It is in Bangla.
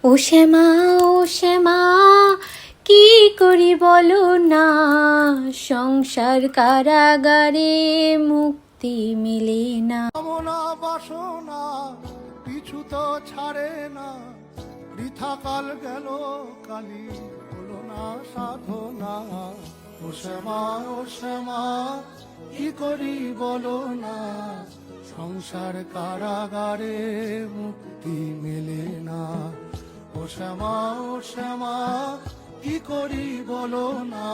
ও শ্যামা, ও শ্যামা, কি করি বলো না, সংসার কারাগারে মুক্তি মেলে না। কামনা বাসনা পিছু তো ছাড়ে না, বৃথা কাল গেল কালি হলো না সাধনা। ও শ্যামা, ও শ্যামা, কি করি বলো না, সংসার কারাগারে মুক্তি মেলে না। ও শ্যামা, ও শ্যামা, কি করি বলো না।